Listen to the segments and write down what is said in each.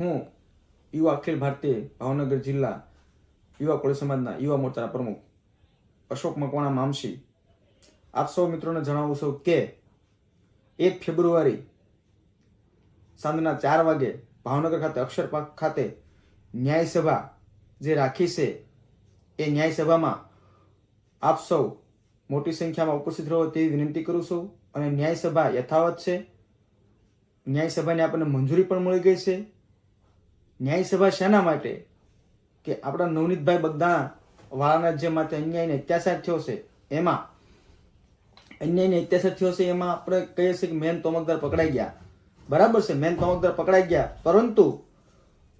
હું યુવા અખિલ ભારતીય ભાવનગર જિલ્લા યુવા કોળી સમાજના યુવા મોરચાના પ્રમુખ અશોક મકવાણા મામશી આપ સૌ મિત્રોને જણાવું છું કે 1 ફેબ્રુઆરી સાંજના 4 વાગે ભાવનગર ખાતે અક્ષરપાક ખાતે ન્યાય સભા જે રાખી છે એ ન્યાય સભામાં આપ સૌ મોટી સંખ્યામાં ઉપસ્થિત રહો તેવી વિનંતી કરું છું અને ન્યાય સભા યથાવત છે. ન્યાય સભાને આપણને મંજૂરી પણ મળી ગઈ છે. ન્યાય સભા શેના માટે કે આપણા નવનીતભાઈ બગદાણા વાળાના જે માટે અન્યાયને અત્યાચાર થયો છે એમાં આપણે કહીએ છીએ કે મેન તોમકદાર પકડાઈ ગયા. બરાબર છે, મેન તોમકદાર પકડાઈ ગયા, પરંતુ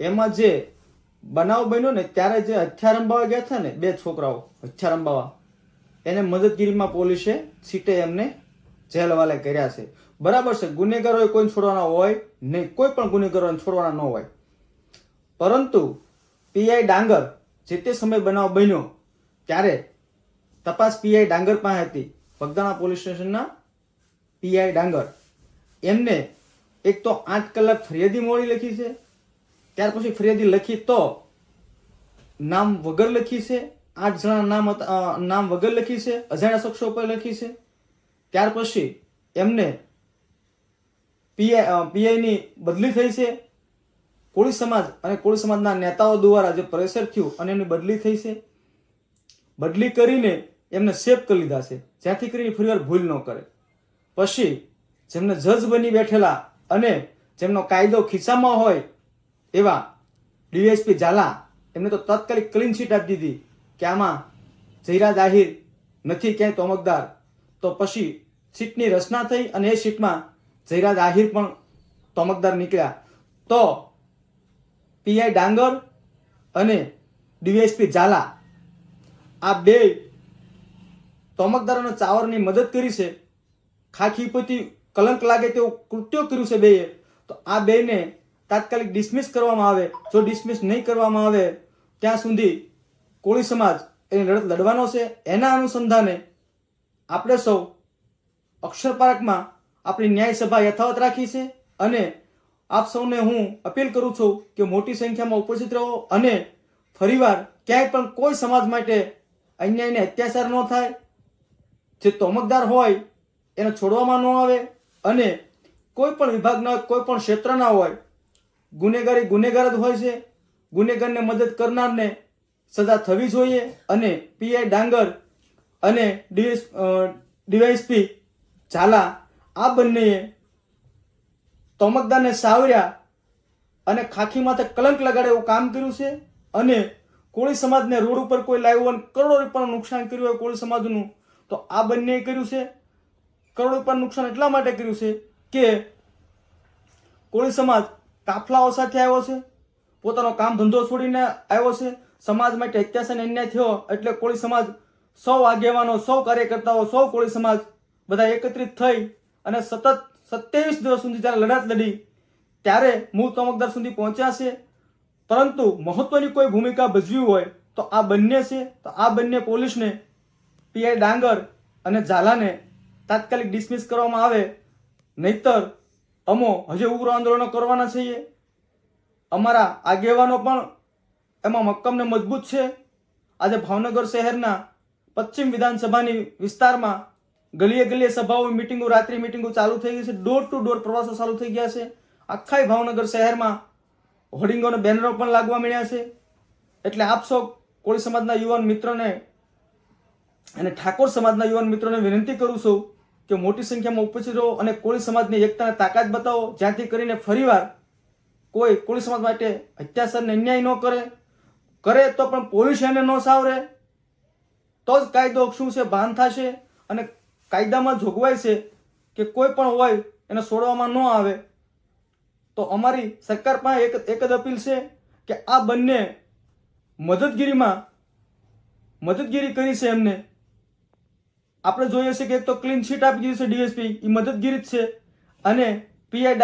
એમાં જે બનાવ બન્યો ને ત્યારે જે હથિયાર અંબાવા ગયા હતા ને 2 છોકરાઓ હથિયાર અંબાવા, એને મદદગીરીમાં પોલીસે સીટે એમને જેલ હવાલે કર્યા છે. બરાબર છે, ગુનેગારોએ કોઈ છોડવાના હોય નહીં, કોઈ પણ ગુનેગારોને છોડવાના ન હોય. પરંતુ પીઆઈ ડાંગર જે તે સમય બનાવ બન્યો ત્યારે તપાસ પીઆઈ ડાંગર પાસે હતી, બગદાણા પોલીસ સ્ટેશનના પીઆઈ ડાંગર. એમને એક તો 8 કલાક ફરિયાદી મોડી લખી છે, ત્યાર પછી ફરિયાદી લખી તો નામ વગર લખી છે, 8 જણા નામ વગર લખી છે, અજાણ્યા શખ્સો પર લખી છે. ત્યાર પછી એમને પીઆઈની બદલી થઈ છે. કોળી સમાજ અને કોળી સમાજના નેતાઓ દ્વારા જે પ્રેશર થયું અને એમની બદલી થઈ છે. બદલી કરીને એમને સેફ કરી લીધા છે, જ્યાંથી કરીને ફરીવાર ભૂલ ન કરે. પછી જેમને જજ બની બેઠેલા અને જેમનો કાયદો ખિસ્સામાં હોય એવા ડીવાયએસપી ઝાલા, એમને તો તાત્કાલિક ક્લીન ચીટ આપી દીધી કે આમાં જયરાજ આહિર નથી ક્યાંય તોમકદાર. તો પછી સીટની રચના થઈ અને એ સીટમાં જયરાજ આહિર પણ તોમકદાર નીકળ્યા. તો પીઆઈ ડાંગર અને ડીવાયએસપી ઝાલા આ 2 તોમકદારોના ચાવરની મદદ કરી છે. ખાખી ઉપરથી કલંક લાગે તેવું કૃત્યો કર્યું છે 2એ. તો આ 2ને તાત્કાલિક ડિસમિસ કરવામાં આવે. જો ડિસમિસ નહીં કરવામાં આવે ત્યાં સુધી કોળી સમાજ એની લડત લડવાનો છે. એના અનુસંધાને આપણે સૌ અક્ષર પાર્કમાં આપણી ન્યાય સભા યથાવત રાખી છે અને આપ સૌને હું અપીલ કરું છું કે મોટી સંખ્યામાં ઉપસ્થિત રહો અને ફરીવાર ક્યાંય પણ કોઈ સમાજ માટે અન્યાયને અત્યાચાર ન થાય. જે તોમકદાર હોય એને છોડવામાં ન આવે અને કોઈ પણ વિભાગના કોઈ પણ ક્ષેત્રના હોય, ગુનેગારી ગુનેગાર જ હોય છે. ગુનેગારને મદદ કરનારને સજા થવી જોઈએ. અને પીઆઈ ડાંગર અને ડીવાયએસપી ઝાલા આ બંનેએ તોમકદારને સાવર્યા અને ખાખી માથે કલંક લગાડે એવું કામ કર્યું છે. અને કોળી સમાજને રોડ ઉપર કોઈ લાવ્યું અને કરોડો રૂપિયાનું નુકસાન કર્યું હોય કોળી સમાજનું, તો આ બંનેએ કર્યું છે. કરોડો રૂપિયાનું નુકસાન એટલા માટે કર્યું છે કે કોળી સમાજ કાફલાઓ સાથે આવ્યો છે, પોતાનો કામ ધંધો છોડીને આવ્યો છે. સમાજ માટે અત્યાચાર અન્યાય થયો એટલે કોળી સમાજ સૌ આગેવાનો, સૌ કાર્યકર્તાઓ, સૌ કોળી સમાજ બધા એકત્રિત થઈ અને સતત 27 દિવસ સુધી જ્યારે લડત લડી ત્યારે મૂળ તોમકદાર સુધી પહોંચ્યા છે. પરંતુ મહત્વની કોઈ ભૂમિકા ભજવી હોય તો આ બંને છે. તો આ બંને પોલીસને પીઆઈ ડાંગર અને ઝાલાને તાત્કાલિક ડિસમિસ કરવામાં આવે, નહીતર અમો હજુ ઉગ્ર આંદોલનો કરવાના છીએ. અમારા આગેવાનો પણ એમાં મક્કમ ને મજબૂત છે. આજે ભાવનગર શહેરના પશ્ચિમ વિધાનસભાની વિસ્તારમાં ગલીએ ગલીએ સભાઓ, મિટિંગો, રાત્રિ મિટિંગો ચાલુ થઈ ગઈ છે. ડોર ટુ ડોર પ્રવાસો ચાલુ થઈ ગયા છે. આખા ભાવનગર શહેરમાં હોર્ડિંગો અને બેનરો પણ લાગવા મળ્યા છે. એટલે આપ સૌ કોળી સમાજના યુવાન મિત્રોને અને ઠાકોર સમાજના યુવાન મિત્રોને વિનંતી કરું છું કે મોટી સંખ્યામાં ઉપસ્થિત રહો અને કોળી સમાજની એકતાને તાકાત બતાવો, જ્યાંથી કરીને ફરીવાર કોઈ કોળી સમાજ માટે અત્યાચારને અન્યાય ન કરે તો પણ પોલીસ એને ન સાવરે તો જ કાયદો શું છે ભાન થશે. અને કાયદામાં જોગવાઈ છે કે કોઈ પણ હોય એને છોડવામાં ન આવે. તો અમારી સરકાર પાસે એક જ અપીલ છે કે આ બંને મદદગીરી કરી છે. એમને આપણે જોઈએ છે કે એક તો ક્લીન ચીટ આપી દીધી છે ડીએસપી, એ મદદગીરી જ છે. અને પીઆઈ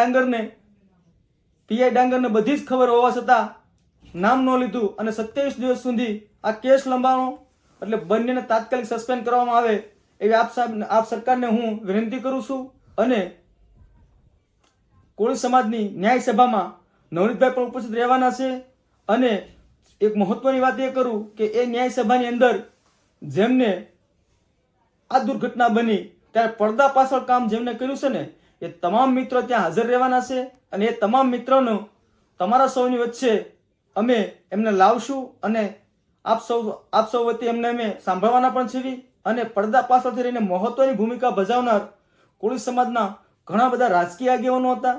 ડાંગરને બધી જ ખબર હોવા છતાં નામ ન લીધું અને 27 દિવસ સુધી આ કેસ લંબાણો. એટલે બંનેને તાત્કાલિક સસ્પેન્ડ કરવામાં આવે એવી આપ સરકારને હું વિનંતી કરું છું. અને કોળી સમાજની ન્યાય સભામાં નવનીતભાઈ પણ ઉપસ્થિત રહેવાના છે. અને એક મહત્વની વાત એ કરું કે એ ન્યાય સભાની અંદર જેમને આ દુર્ઘટના બની ત્યારે પડદા પાછળ કામ જેમને કર્યું છે ને એ તમામ મિત્રો ત્યાં હાજર રહેવાના છે. અને એ તમામ મિત્રોનો તમારા સૌની વચ્ચે અમે એમને લાવશું અને આપ સૌ વતી એમને અમે સાંભળવાના પણ છીએ. અને પડદા પાછળથી રહીને મહત્વની ભૂમિકા ભજવનાર કોળી સમાજના ઘણા બધા રાજકીય આગેવાનો હતા,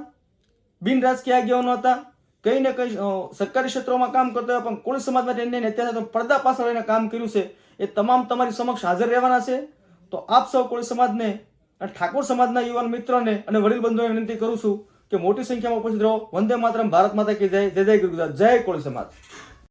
બિન રાજકીય આગેવાનો હતા, કઈ ને કઈ સરકારી ક્ષેત્રોમાં કામ કરતા હોય પણ કોળી સમાજ માટે અત્યારે પડદા પાછળ રહીને કામ કર્યું છે એ તમામ તમારી સમક્ષ હાજર રહેવાના છે. તો આપ સૌ કોળી સમાજને અને ઠાકોર સમાજના યુવાન મિત્રોને અને વડીલ બંધુઓને વિનંતી કરું છું કે મોટી સંખ્યામાં ઉપસ્થિત રહો. વંદે માતરમ, ભારત માતા કી જય, જય જય ગુજરાત, જય કોળી સમાજ.